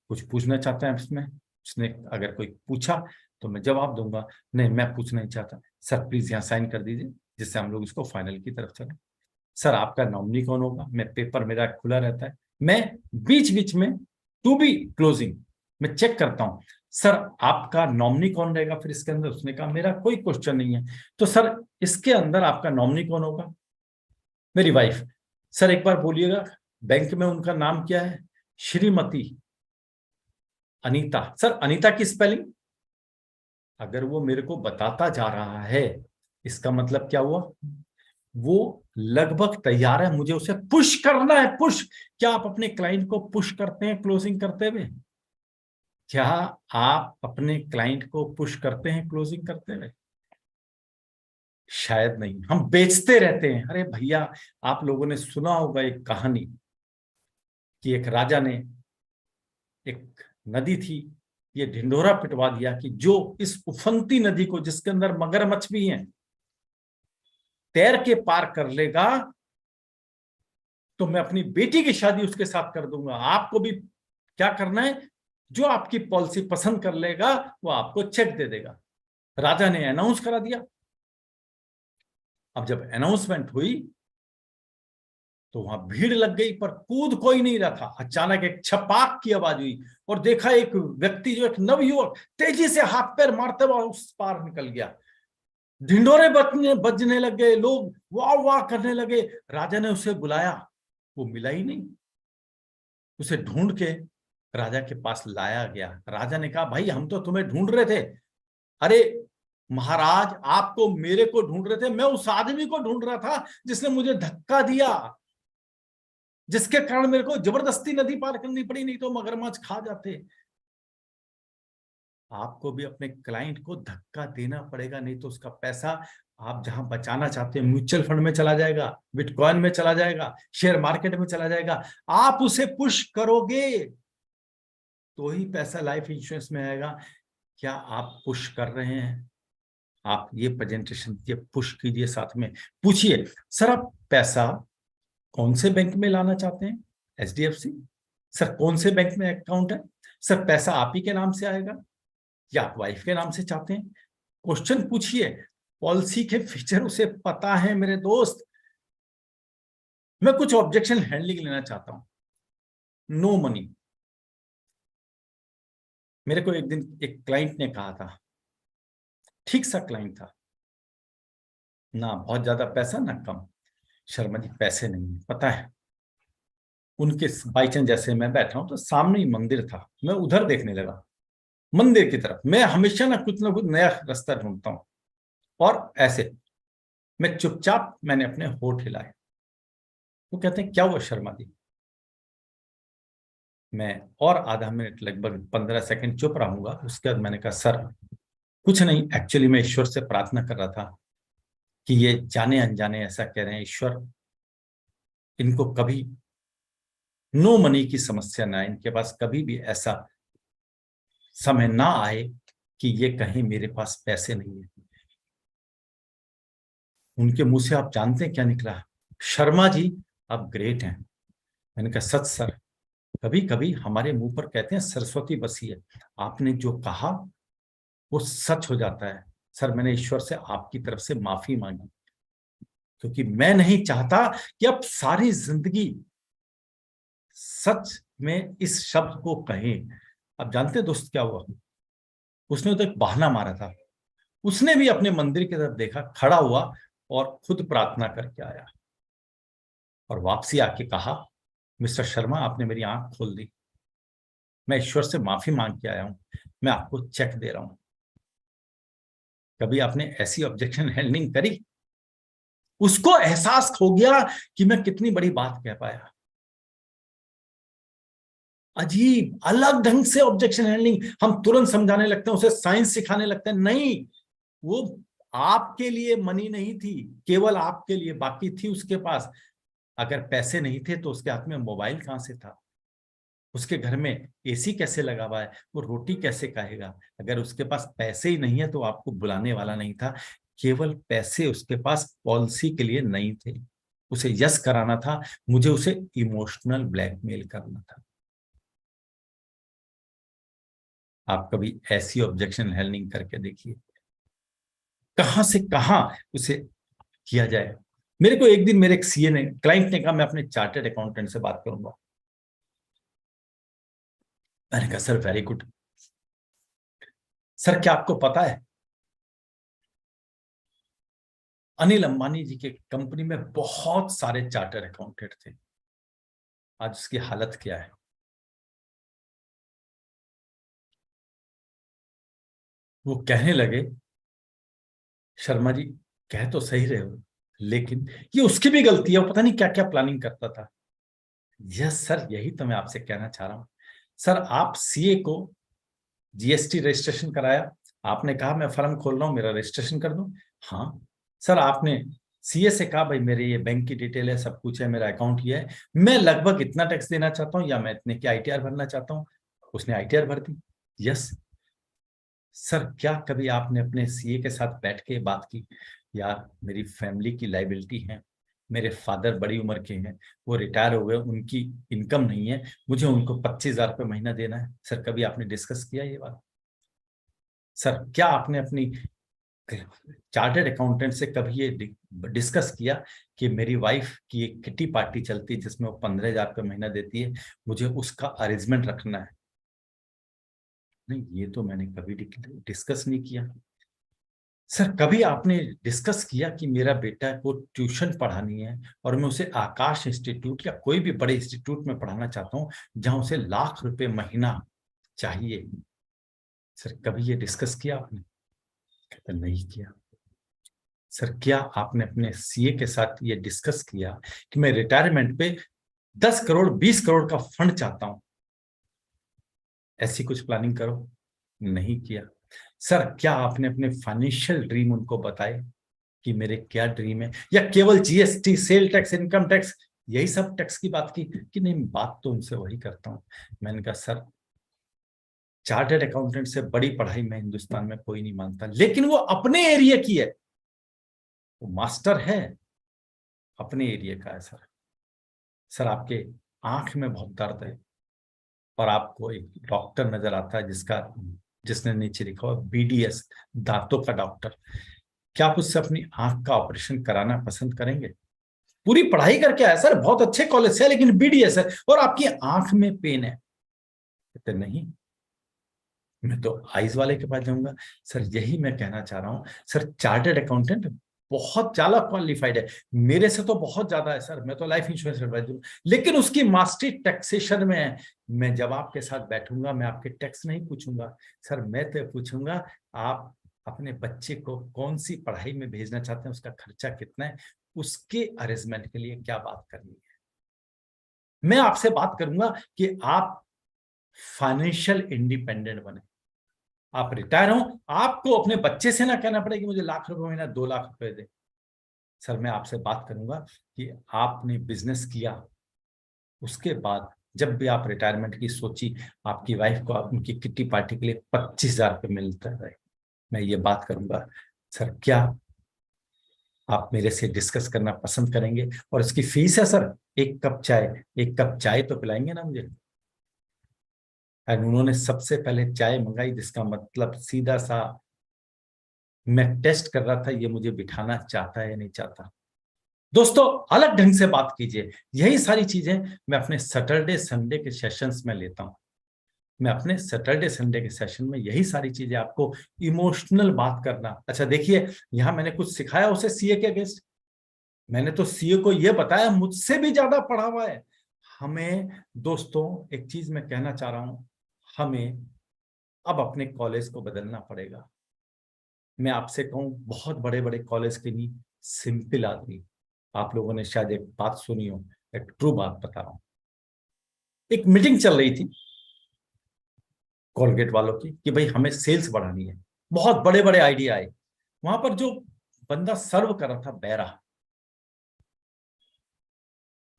कुछ पूछना चाहते हैं इसमें? उसने अगर कोई पूछा तो मैं जवाब दूंगा, नहीं मैं पूछना नहीं चाहता। सर प्लीज यहाँ साइन कर दीजिए जिससे हम लोग इसको फाइनल की तरफ चलें। सर आपका नॉमिनी कौन होगा? मैं पेपर मेरा खुला रहता है, मैं बीच बीच में टू बी क्लोजिंग मैं चेक करता हूं, सर आपका नॉमिनी कौन रहेगा फिर इसके अंदर? उसने कहा मेरा कोई क्वेश्चन नहीं है। तो सर इसके अंदर आपका नॉमिनी कौन होगा? मेरी वाइफ। सर एक बार बोलिएगा बैंक में उनका नाम क्या है? श्रीमती अनीता। सर अनीता की स्पेलिंग? अगर वो मेरे को बताता जा रहा है इसका मतलब क्या हुआ, वो लगभग तैयार है, मुझे उसे पुश करना है। पुश, क्या आप अपने क्लाइंट को पुश करते हैं क्लोजिंग करते हुए? क्या आप अपने क्लाइंट को पुश करते हैं क्लोजिंग करते हुए? शायद नहीं, हम बेचते रहते हैं। अरे भैया, आप लोगों ने सुना होगा एक कहानी कि एक राजा ने, एक नदी थी, ये ढिंढोरा पिटवा दिया कि जो इस उफनती नदी को, जिसके अंदर मगरमच्छ भी हैं, तैर के पार कर लेगा तो मैं अपनी बेटी की शादी उसके साथ कर दूंगा। आपको भी क्या करना है, जो आपकी पॉलिसी पसंद कर लेगा वो आपको चेक दे देगा। राजा ने अनाउंस करा दिया। अब जब अनाउंसमेंट हुई तो वहां भीड़ लग गई, पर कूद कोई नहीं रहा था। अचानक एक छपाक की आवाज हुई और देखा एक व्यक्ति, जो एक नवयुवक, तेजी से हाथ पैर मारते हुए उस पार निकल गया। ढिंडोरे बजने लग गए, लोग वाह वाह करने लगे। राजा ने उसे बुलाया, वो मिला ही नहीं। उसे ढूंढ के राजा के पास लाया गया। राजा ने कहा भाई हम तो तुम्हें ढूंढ रहे थे। अरे महाराज, आपको मेरे को ढूंढ रहे थे, मैं उस आदमी को ढूंढ रहा था जिसने मुझे धक्का दिया। जिसके कारण मेरे को जबरदस्ती नदी पार करनी पड़ी, नहीं तो मगरमच्छ खा जाते। आपको भी अपने क्लाइंट को धक्का देना पड़ेगा, नहीं तो उसका पैसा आप जहां बचाना चाहते हैं म्यूचुअल फंड में चला जाएगा, बिटकॉइन में चला जाएगा, शेयर मार्केट में चला जाएगा। आप उसे पुश करोगे तो ही पैसा लाइफ इंश्योरेंस में आएगा। क्या आप पुश कर रहे हैं? आप ये प्रेजेंटेशन के पुश कीजिए, साथ में पूछिए सर आप पैसा कौन से बैंक में लाना चाहते हैं? एचडीएफसी। सर कौन से बैंक में अकाउंट है? सर पैसा आप ही के नाम से आएगा या आप वाइफ के नाम से चाहते हैं? क्वेश्चन पूछिए। पॉलिसी के फीचर उसे पता है मेरे दोस्त। मैं कुछ ऑब्जेक्शन हैंडलिंग लेना चाहता हूं। No money. मेरे को एक दिन एक क्लाइंट ने कहा था, ठीक सा क्लाइंट था, ना बहुत ज्यादा पैसा ना कम। शर्मा जी पैसे नहीं है, पता है। उनके बाई चांस जैसे मैं बैठा हूं तो सामने ही मंदिर था, मैं उधर देखने लगा मंदिर की तरफ। मैं हमेशा ना कुछ नया रास्ता ढूंढता हूं, और ऐसे मैं चुपचाप मैंने अपने होठ हिलाए। वो कहते हैं क्या हुआ शर्मा जी? मैं और आधा मिनट लगभग 15 सेकंड चुप रहूंगा। उसके बाद मैंने कहा सर कुछ नहीं, एक्चुअली मैं ईश्वर से प्रार्थना कर रहा था कि ये जाने अनजाने ऐसा कह रहे हैं, ईश्वर इनको कभी नो मनी की समस्या ना आए, इनके पास कभी भी ऐसा समय ना आए कि ये कहीं मेरे पास पैसे नहीं है। उनके मुंह से आप जानते हैं क्या निकला? शर्मा जी आप ग्रेट हैं। मैंने कहा सच सर, कभी कभी हमारे मुंह पर कहते हैं सरस्वती बसी है, आपने जो कहा वो सच हो जाता है। सर मैंने ईश्वर से आपकी तरफ से माफी मांगी, क्योंकि मैं नहीं चाहता कि अब सारी जिंदगी सच में इस शब्द को कहें। अब जानते हैं दोस्त क्या हुआ? उसने तो एक बहाना मारा था। उसने भी अपने मंदिर की तरफ देखा, खड़ा हुआ और खुद प्रार्थना करके आया, और वापसी आके कहा मिस्टर शर्मा आपने मेरी आंख खोल दी, मैं ईश्वर से माफी मांग के आया हूं, मैं आपको चेक दे रहा हूं। कभी आपने ऐसी ऑब्जेक्शन हैंडलिंग करी? उसको एहसास हो गया कि मैं कितनी बड़ी बात कह पाया। अजीब अलग ढंग से ऑब्जेक्शन हैंडलिंग। हम तुरंत समझाने लगते हैं, उसे साइंस सिखाने लगते हैं। नहीं, वो आपके लिए मनी नहीं थी, केवल आपके लिए। बाकी थी उसके पास। अगर पैसे नहीं थे तो उसके हाथ में मोबाइल कहां से था? उसके घर में एसी कैसे लगा हुआ है? वो रोटी कैसे खाएगा? अगर उसके पास पैसे ही नहीं है तो आपको बुलाने वाला नहीं था। केवल पैसे उसके पास पॉलिसी के लिए नहीं थे, उसे यस कराना था, मुझे उसे इमोशनल ब्लैकमेल करना था। आप कभी ऐसी ऑब्जेक्शन हैंडलिंग करके देखिए, कहां से कहां उसे किया जाए। मेरे को एक दिन मेरे एक सीए ने, क्लाइंट ने कहा मैं अपने चार्टर्ड अकाउंटेंट से बात करूंगा। मैंने कहा सर वेरी गुड। सर क्या आपको पता है अनिल अंबानी जी के कंपनी में बहुत सारे चार्टर्ड अकाउंटेंट थे, आज उसकी हालत क्या है? वो कहने लगे शर्मा जी कह तो सही रहे हो, लेकिन ये उसकी भी गलती है, वो पता नहीं क्या क्या प्लानिंग करता था। यस सर, यही तो मैं आपसे कहना चाह रहा हूं। सर आप सीए को जीएसटी रजिस्ट्रेशन कराया, आपने कहा मैं फर्म खोल रहा हूं मेरा रजिस्ट्रेशन कर दो। हाँ सर, आपने सीए से कहा भाई मेरे ये बैंक की डिटेल है, सब कुछ है, मेरा अकाउंट ये है, मैं लगभग इतना टैक्स देना चाहता हूँ या मैं इतने की आईटीआर भरना चाहता हूँ। उसने आईटीआर भर दी। यस सर, क्या कभी आपने अपने सीए के साथ बैठ के बात की, यार मेरी फैमिली की लाइबिलिटी है, मेरे फादर बड़ी उम्र के हैं, वो रिटायर हो गए, उनकी इनकम नहीं है, मुझे उनको 25,000 रुपये महीना देना है। सर कभी आपने डिस्कस किया ये बात? सर क्या आपने अपनी चार्टर्ड अकाउंटेंट से कभी ये डिस्कस किया कि मेरी वाइफ की एक किटी पार्टी चलती है जिसमें वो 15,000 रुपये महीना देती है, मुझे उसका अरेंजमेंट रखना है? नहीं, ये तो मैंने कभी डिस्कस नहीं किया। सर कभी आपने डिस्कस किया कि मेरा बेटा को ट्यूशन पढ़ानी है और मैं उसे आकाश इंस्टीट्यूट या कोई भी बड़े इंस्टीट्यूट में पढ़ाना चाहता हूं जहां उसे लाख रुपए महीना चाहिए? सर कभी ये डिस्कस किया आपने? कहते नहीं किया। सर क्या आपने अपने सीए के साथ ये डिस्कस किया कि मैं रिटायरमेंट पे 10 करोड़ 20 करोड़ का फंड चाहता हूं, ऐसी कुछ प्लानिंग करो, नहीं किया। सर क्या आपने अपने फाइनेंशियल ड्रीम उनको बताए कि मेरे क्या ड्रीम है, या केवल GST, sale tax, income tax, यही सब टैक्स की बात की कि नहीं? बात तो उनसे वही करता हूं। मैंने कहा सर चार्टर्ड अकाउंटेंट से बड़ी पढ़ाई में हिंदुस्तान में कोई नहीं मानता, लेकिन वो अपने एरिया की है, वो मास्टर है, अपने एरिया का है। सर आपके आंख में बहुत दर्द है और आपको एक डॉक्टर नजर आता है जिसने नीचे लिखा हुआ बीडीएस, दांतों का डॉक्टर, क्या आप उससे अपनी आंख का ऑपरेशन कराना पसंद करेंगे? पूरी पढ़ाई करके आया सर, बहुत अच्छे कॉलेज से, लेकिन बीडीएस है और आपकी आंख में पेन है। कहते नहीं, मैं तो आइज वाले के पास जाऊंगा। सर यही मैं कहना चाह रहा हूं सर, चार्टर्ड अकाउंटेंट बहुत ज्यादा क्वालिफाइड है, मेरे से तो बहुत ज्यादा है सर, मैं तो लाइफ इंश्योरेंस एडवाइजर हूं, लेकिन उसकी मास्टरी टैक्सेशन में है। मैं जब आपके साथ बैठूंगा मैं आपके टैक्स नहीं पूछूंगा सर, मैं तो पूछूंगा आप अपने बच्चे को कौन सी पढ़ाई में भेजना चाहते हैं, उसका खर्चा कितना है, उसके अरेंजमेंट के लिए क्या बात करनी है। मैं आपसे बात करूंगा कि आप फाइनेंशियल इंडिपेंडेंट बने, आप रिटायर हो, आपको अपने बच्चे से ना कहना पड़े कि मुझे लाख रुपए महीना 2 लाख रुपए दे। सर मैं आपसे बात करूंगा कि आपने बिजनेस किया, उसके बाद जब भी आप रिटायरमेंट की सोची, आपकी वाइफ को आप उनकी किट्टी पार्टी के लिए 25,000 रुपये मिलता रहे, मैं ये बात करूंगा। सर क्या आप मेरे से डिस्कस करना पसंद करेंगे? और इसकी फीस है सर 1 कप चाय, 1 कप चाय तो पिलाएंगे ना मुझे? एंड उन्होंने सबसे पहले चाय मंगाई, जिसका मतलब सीधा सा मैं टेस्ट कर रहा था ये मुझे बिठाना चाहता है या नहीं चाहता। दोस्तों अलग ढंग से बात कीजिए, यही सारी चीजें मैं अपने सैटरडे संडे के सेशंस में लेता हूं। मैं अपने सैटरडे संडे के सेशन में यही सारी चीजें आपको, इमोशनल बात करना। अच्छा देखिए, यहां मैंने कुछ सिखाया उसे सीए के अगेंस्ट, मैंने तो सीए को यह बताया मुझसे भी ज्यादा पढ़ा हुआ है। हमें दोस्तों एक चीज मैं कहना चाह रहा हूं, हमें अब अपने कॉलेज को बदलना पड़ेगा। मैं आपसे कहूं बहुत बड़े बड़े कॉलेज के नहीं, सिंपल आदमी, आप लोगों ने शायद एक बात सुनी हो, एक ट्रू बात बता रहा हूं। एक मीटिंग चल रही थी कोलगेट वालों की कि भाई हमें सेल्स बढ़ानी है, बहुत बड़े बड़े आइडिया आए। वहां पर जो बंदा सर्व कर रहा था बैरा,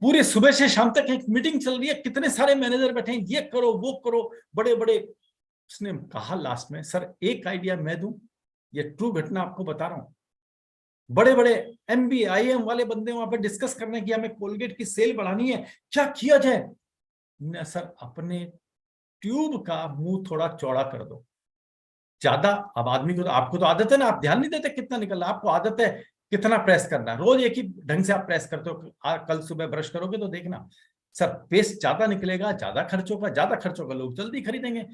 पूरे सुबह से शाम तक एक मीटिंग चल रही है, कितने सारे मैनेजर बैठे हैं, ये करो वो करो, बड़े बड़े। उसने कहा लास्ट में, सर एक आइडिया मैं दूं, ये ट्रू घटना आपको बता रहा हूं। बड़े बड़े एमबी आईएम वाले बंदे वहां पर डिस्कस करने की, हमें कोलगेट की सेल बढ़ानी है, क्या किया जाए। न सर अपने ट्यूब का मुंह थोड़ा चौड़ा कर दो, ज्यादा। अब आदमी को तो, आपको तो आदत है ना, आप ध्यान नहीं देते कितना निकल रहा है, आपको आदत है कितना प्रेस करना है, रोज एक ही ढंग से आप प्रेस करते हो। कल सुबह ब्रश करोगे तो देखना सर पेस्ट ज्यादा निकलेगा, ज्यादा खर्च होगा, लोग जल्दी खरीदेंगे।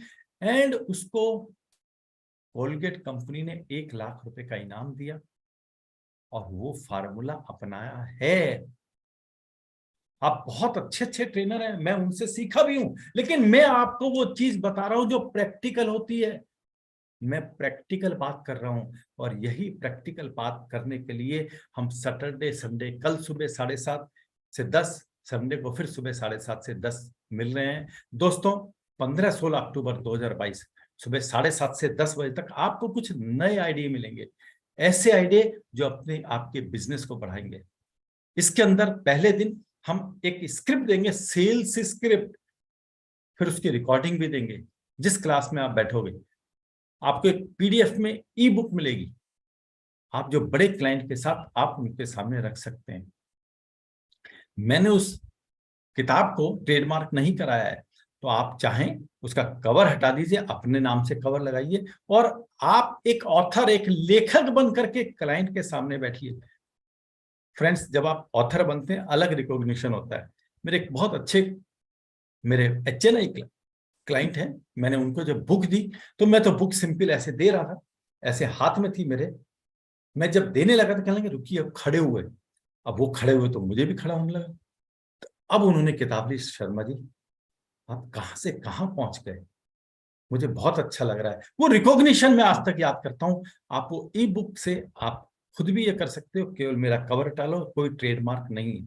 एंड उसको कोलगेट कंपनी ने 1 लाख रुपए का इनाम दिया और वो फार्मूला अपनाया है। आप बहुत अच्छे अच्छे ट्रेनर हैं, मैं उनसे सीखा भी हूं, लेकिन मैं आपको वो चीज बता रहा हूं जो प्रैक्टिकल होती है। मैं प्रैक्टिकल बात कर रहा हूं, और यही प्रैक्टिकल बात करने के लिए हम सैटरडे संडे, कल सुबह 7:30 से 10, संडे को फिर सुबह 7:30 से 10 मिल रहे हैं। दोस्तों 15-16 अक्टूबर 2022 सुबह 7:30 से 10 बजे तक आपको कुछ नए आइडिया मिलेंगे, ऐसे आइडिया जो अपने आपके बिजनेस को बढ़ाएंगे। इसके अंदर पहले दिन हम एक स्क्रिप्ट देंगे, सेल्स स्क्रिप्ट, फिर उसकी रिकॉर्डिंग भी देंगे। जिस क्लास में आप बैठोगे आपको एक पीडीएफ में ई बुक मिलेगी, आप जो बड़े क्लाइंट के साथ आप उनके सामने रख सकते हैं। मैंने उस किताब को ट्रेडमार्क नहीं कराया है, तो आप चाहें उसका कवर हटा दीजिए, अपने नाम से कवर लगाइए, और आप एक ऑथर, एक लेखक बन करके क्लाइंट के सामने बैठिए। फ्रेंड्स जब आप ऑथर बनते हैं अलग रिकॉग्निशन होता है। मेरे एक बहुत अच्छे, मेरे एचएनआई क्लाइंट है, मैंने उनको जब बुक दी तो मैं तो बुक सिंपल ऐसे दे रहा था, ऐसे हाथ में थी मेरे, मैं जब देने लगा तो कहने लगे रुकिए, अब खड़े हुए। अब वो खड़े हुए तो मुझे भी खड़ा होने लगा। अब उन्होंने किताब ली, शर्मा जी आप कहां से कहां पहुंच गए, मुझे बहुत अच्छा लग रहा है। वो रिकॉग्निशन में आज तक याद करता हूं। आप वो ई बुक से आप खुद भी ये कर सकते हो, केवल मेरा कवर टालो, कोई ट्रेडमार्क नहीं।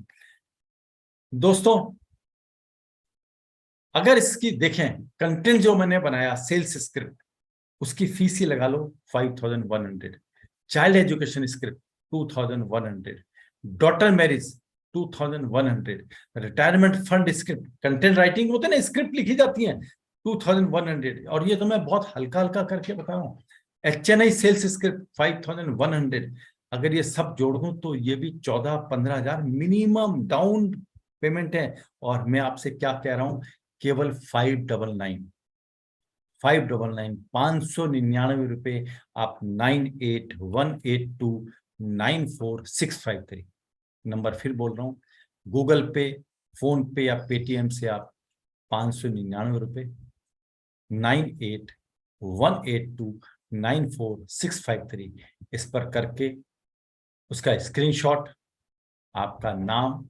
दोस्तों अगर इसकी देखें कंटेंट जो मैंने बनाया सेल्स स्क्रिप्ट, उसकी फीस ही लगा लो 5100, child education script 2100, daughter marriage 2100, retirement fund script, content writing होते हैं ना, स्क्रिप्ट लिखी जाती है 2100, और ये तो मैं बहुत हल्का हल्का करके बता रहा हूँ। HNI सेल्स स्क्रिप्ट 5100, अगर ये सब जोड़ दूं तो ये भी 14-15 हजार मिनिमम डाउन पेमेंट है। और मैं आपसे क्या कह रहा हूं, केवल 599, 599 आप 9818294653 नंबर फिर बोल रहा हूं, गूगल पे, फोन पे या पेटीएम से आप 599 9818294653 इस पर करके उसका स्क्रीनशॉट, आपका नाम,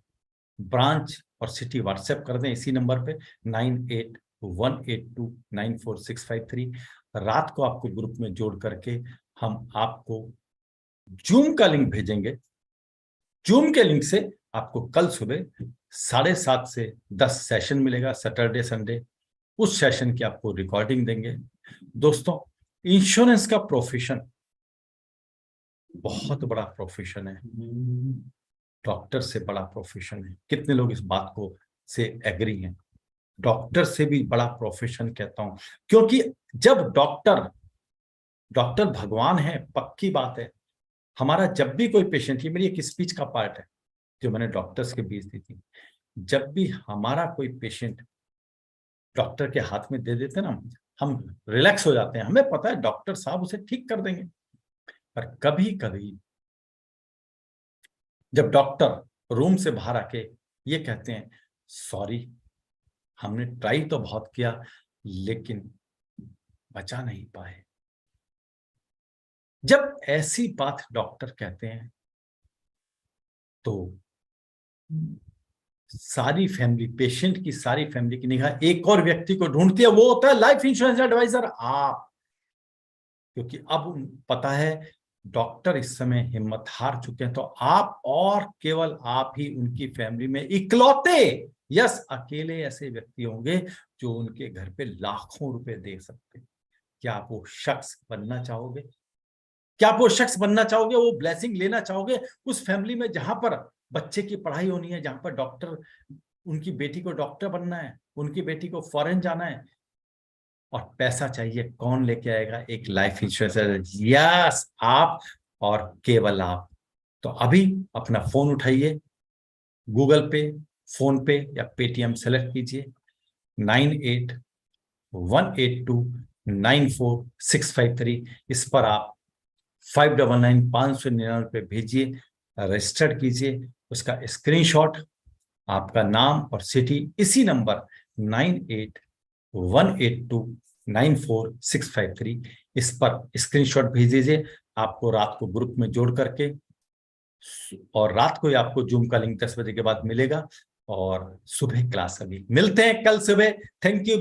ब्रांच और सिटी व्हाट्सएप कर दें इसी नंबर पे 9818294653। रात को आपको ग्रुप में जोड़ करके हम आपको जूम का लिंक भेजेंगे। जूम के लिंक से आपको कल सुबह 7:30 से 10 सेशन मिलेगा, सैटरडे संडे। उस सेशन की आपको रिकॉर्डिंग देंगे। दोस्तों, इंश्योरेंस का प्रोफेशन बहुत बड़ा प्रोफेशन है, डॉक्टर से बड़ा प्रोफेशन है। कितने लोग इस बात को से एग्री हैं? डॉक्टर से भी बड़ा प्रोफेशन कहता हूं, क्योंकि जब डॉक्टर भगवान है, पक्की बात है। हमारा जब भी कोई पेशेंट, ये मेरी एक स्पीच का पार्ट है जो मैंने डॉक्टर्स के बीच दी थी, जब भी हमारा कोई पेशेंट डॉक्टर के हाथ में दे देते ना, हम रिलैक्स हो जाते हैं। हमें पता है डॉक्टर साहब उसे ठीक कर देंगे। पर कभी कभी जब डॉक्टर रूम से बाहर आके ये कहते हैं, सॉरी, हमने ट्राई तो बहुत किया लेकिन बचा नहीं पाए, जब ऐसी बात डॉक्टर कहते हैं तो सारी फैमिली, पेशेंट की सारी फैमिली की निगाह एक और व्यक्ति को ढूंढती है, वो होता है लाइफ इंश्योरेंस एडवाइजर आप। क्योंकि अब पता है डॉक्टर इस समय हिम्मत हार चुके हैं, तो आप और केवल आप ही उनकी फैमिली में इकलौते, यस अकेले ऐसे व्यक्ति होंगे जो उनके घर पे लाखों रुपए दे सकते हैं। क्या आप वो शख्स बनना चाहोगे? क्या आप वो शख्स बनना चाहोगे, वो ब्लेसिंग लेना चाहोगे उस फैमिली में जहां पर बच्चे की पढ़ाई होनी है, जहां पर डॉक्टर, उनकी बेटी को डॉक्टर बनना है, उनकी बेटी को फॉरेन जाना है और पैसा चाहिए? कौन लेके आएगा? एक लाइफ इंश्योरेंस, यस आप और केवल आप। तो अभी अपना फोन उठाइए, गूगल पे, फोन पे या पेटीएम सेलेक्ट कीजिए, 9818294653 इस पर आप 599 भेजिए, रजिस्टर्ड कीजिए, उसका स्क्रीनशॉट, आपका नाम और सिटी इसी नंबर 9818294653 इस पर स्क्रीनशॉट भेज दीजिए। आपको रात को ग्रुप में जोड़ करके, और रात को ही आपको जूम का लिंक 10 बजे के बाद मिलेगा और सुबह क्लास अभी मिलते हैं कल सुबह। Thank you.